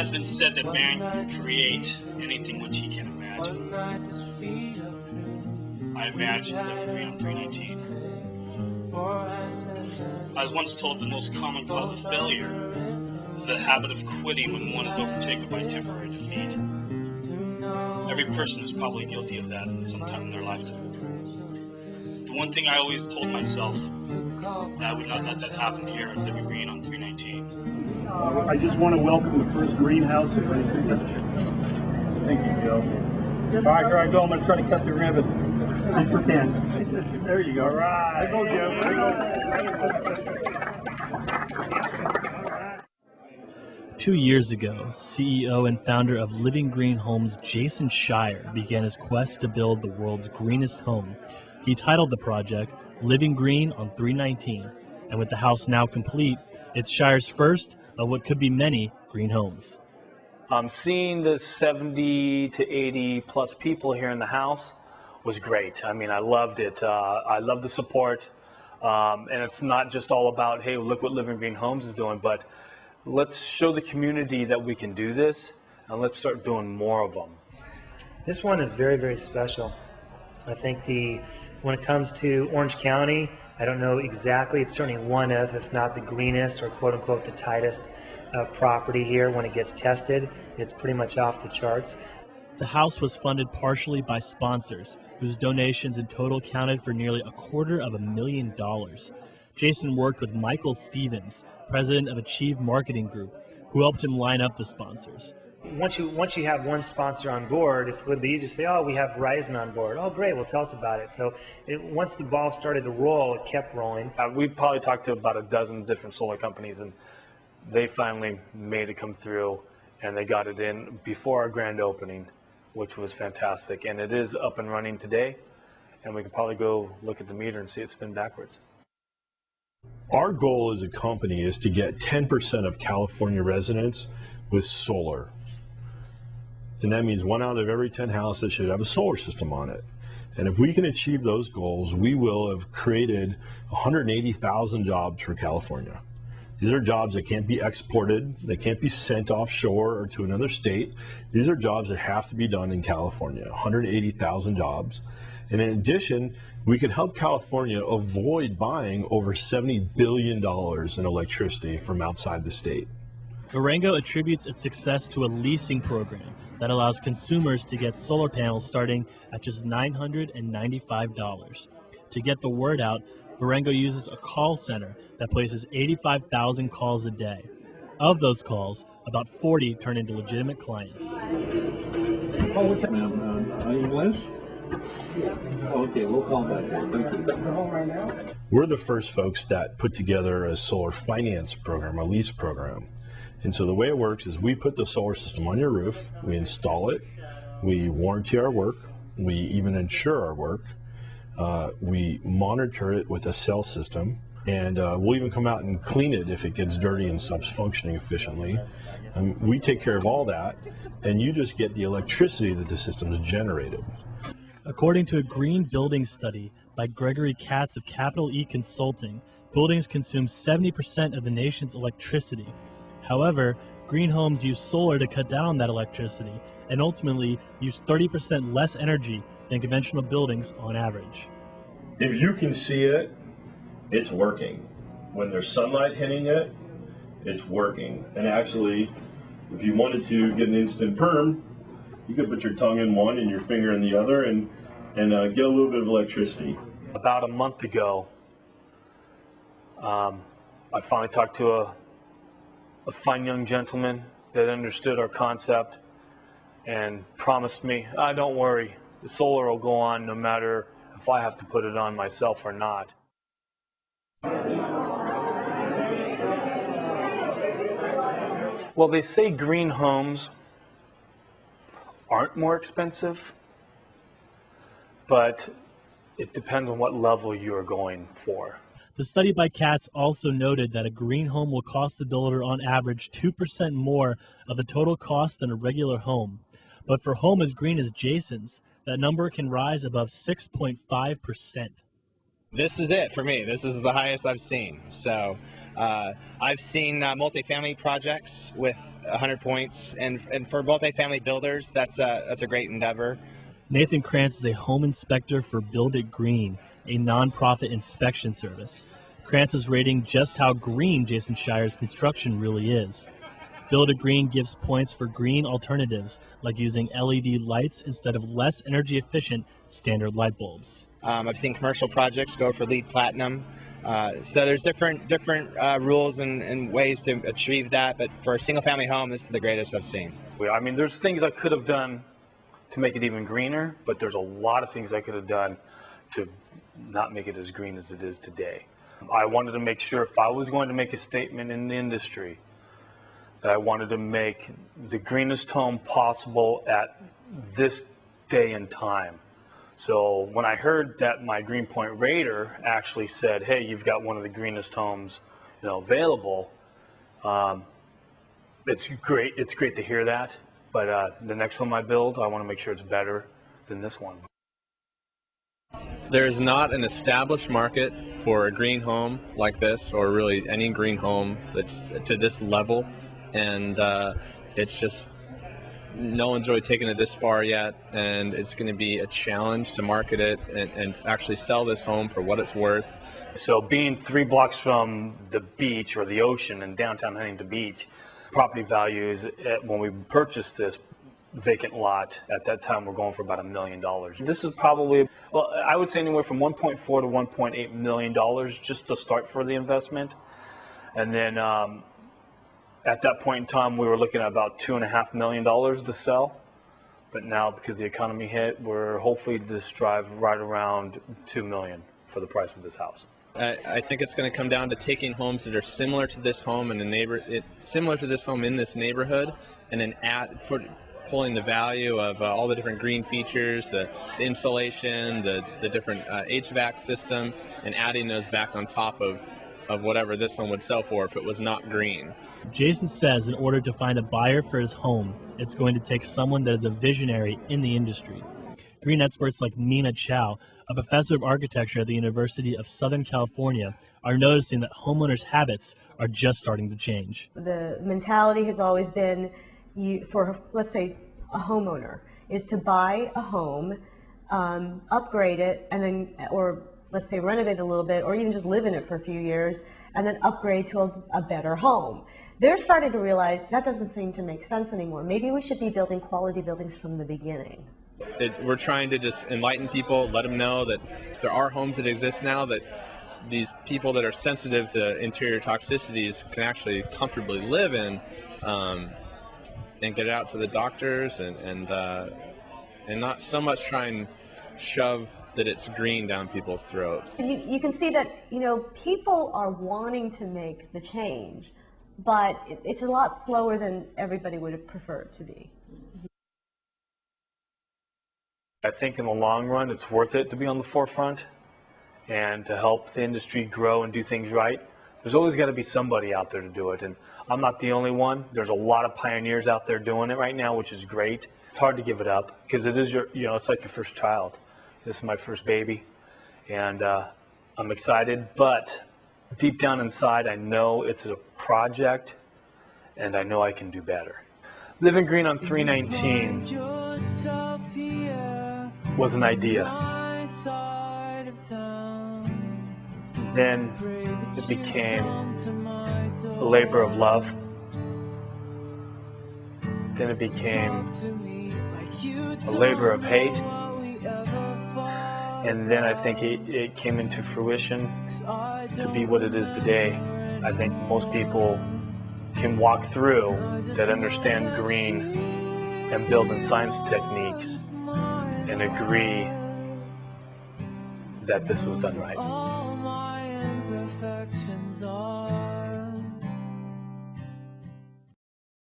has been said that man can create anything which he can imagine. I imagined living green on 319. I was once told the most common cause of failure is the habit of quitting when one is overtaken by temporary defeat. Every person is probably guilty of that at some time in their lifetime. The one thing I always told myself that I would not let that happen here at Living Green on 319. I just want to welcome the first greenhouse. Thank you, Joe. All right, here I go. I'm going to try to cut the ribbon. And pretend. There you go. All right. There you go, Joe. 2 years ago, CEO and founder of Living Green Homes, Jason Shire, began his quest to build the world's greenest home. He titled the project Living Green on 319, and with the house now complete, it's Shire's first of what could be many green homes. Seeing the 70 to 80 plus people here in the house was great. I mean, I loved it. I love the support, and it's not just all about, hey, look what Living Green Homes is doing, but let's show the community that we can do this, and let's start doing more of them. This one is very, very special. I think when it comes to Orange County, I don't know exactly, it's certainly one of, if not the greenest or quote unquote the tightest property here. When it gets tested, it's pretty much off the charts. The house was funded partially by sponsors, whose donations in total counted for nearly $250,000. Jason worked with Michael Stevens, president of Achieve Marketing Group, who helped him line up the sponsors. Once you have one sponsor on board, it's a little bit easier to say, oh, we have Verizon on board. Oh, great, well, tell us about it. So once the ball started to roll, it kept rolling. We probably talked to about a dozen different solar companies, and they finally made it come through, and they got it in before our grand opening, which was fantastic. And it is up and running today, and we can probably go look at the meter and see it spin backwards. Our goal as a company is to get 10% of California residents with solar. And that means 1 out of every 10 houses should have a solar system on it. And if we can achieve those goals, we will have created 180,000 jobs for California. These are jobs that can't be exported, they can't be sent offshore or to another state. These are jobs that have to be done in California, 180,000 jobs. And in addition, we can help California avoid buying over $70 billion in electricity from outside the state. Durango attributes its success to a leasing program that allows consumers to get solar panels starting at just $995. To get the word out, Durango uses a call center that places 85,000 calls a day. Of those calls, about 40 turn into legitimate clients. Oh, what's that, ma'am? English? Okay, we'll call back then. Thank you. Right now? We're the first folks that put together a solar finance program, a lease program. And so the way it works is we put the solar system on your roof, we install it, we warranty our work, we even insure our work, we monitor it with a cell system, and we'll even come out and clean it if it gets dirty and stops functioning efficiently. We take care of all that, and you just get the electricity that the system has generated. According to a green building study by Gregory Katz of Capital E Consulting, buildings consume 70% of the nation's electricity. However, green homes use solar to cut down on that electricity and ultimately use 30% less energy than conventional buildings on average. If you can see it, it's working. When there's sunlight hitting it, it's working. And actually, if you wanted to get an instant perm, you could put your tongue in one and your finger in the other and get a little bit of electricity. About a month ago, I finally talked to a fine young gentleman that understood our concept and promised me, don't worry, the solar will go on no matter if I have to put it on myself or not. Well, they say green homes aren't more expensive, but it depends on what level you are going for. The study by Katz also noted that a green home will cost the builder on average 2% more of the total cost than a regular home. But for home as green as Jason's, that number can rise above 6.5%. This is it for me. This is the highest I've seen. So I've seen multifamily projects with 100 points, and for multifamily builders, that's a great endeavor. Nathan Krantz is a home inspector for Build It Green, a nonprofit inspection service. Krantz is rating just how green Jason Shire's construction really is. Build It Green gives points for green alternatives, like using LED lights instead of less energy efficient standard light bulbs. I've seen commercial projects go for LEED Platinum. So there's different rules and ways to achieve that, but for a single family home, this is the greatest I've seen. I mean, there's things I could have done to make it even greener, but there's a lot of things I could have done to not make it as green as it is today. I wanted to make sure if I was going to make a statement in the industry, that I wanted to make the greenest home possible at this day and time. So when I heard that my Greenpoint Raider actually said, hey, you've got one of the greenest homes, available, it's great to hear that. But the next home I build, I want to make sure it's better than this one. There's not an established market for a green home like this, or really any green home that's to this level, and it's just no one's really taken it this far yet, and it's going to be a challenge to market it and actually sell this home for what it's worth. So being 3 blocks from the beach or the ocean in downtown Huntington Beach, property values when we purchased this vacant lot at that time were going for about $1 million. This is probably, well, I would say anywhere from $1.4 to $1.8 million just to start for the investment. And then at that point in time, we were looking at about $2.5 million to sell. But now, because the economy hit, we're hopefully this drive right around $2 million for the price of this house. I think it's going to come down to taking homes that are similar to this home in this neighborhood, and then pulling the value of all the different green features, the insulation, the different HVAC system, and adding those back on top of whatever this home would sell for if it was not green. Jason says in order to find a buyer for his home, it's going to take someone that is a visionary in the industry. Green experts like Mina Chow, a professor of architecture at the University of Southern California, are noticing that homeowners' habits are just starting to change. The mentality has always been, for let's say a homeowner, is to buy a home, upgrade it, and then, or let's say renovate it a little bit, or even just live in it for a few years, and then upgrade to a better home. They're starting to realize that doesn't seem to make sense anymore. Maybe we should be building quality buildings from the beginning. We're trying to just enlighten people, let them know that there are homes that exist now that these people that are sensitive to interior toxicities can actually comfortably live in, and get out to the doctors and not so much try and shove that it's green down people's throats. You can see that people are wanting to make the change, but it's a lot slower than everybody would have preferred to be. I think in the long run, it's worth it to be on the forefront and to help the industry grow and do things right. There's always got to be somebody out there to do it, and I'm not the only one. There's a lot of pioneers out there doing it right now, which is great. It's hard to give it up because it is it's like your first child. This is my first baby, and I'm excited, but deep down inside, I know it's a project, and I know I can do better. Living green on 319 was an idea. Then it became a labor of love. Then it became a labor of hate. And then I think it came into fruition to be what it is today. I think most people can walk through that understand green and building science techniques and agree that this was done right.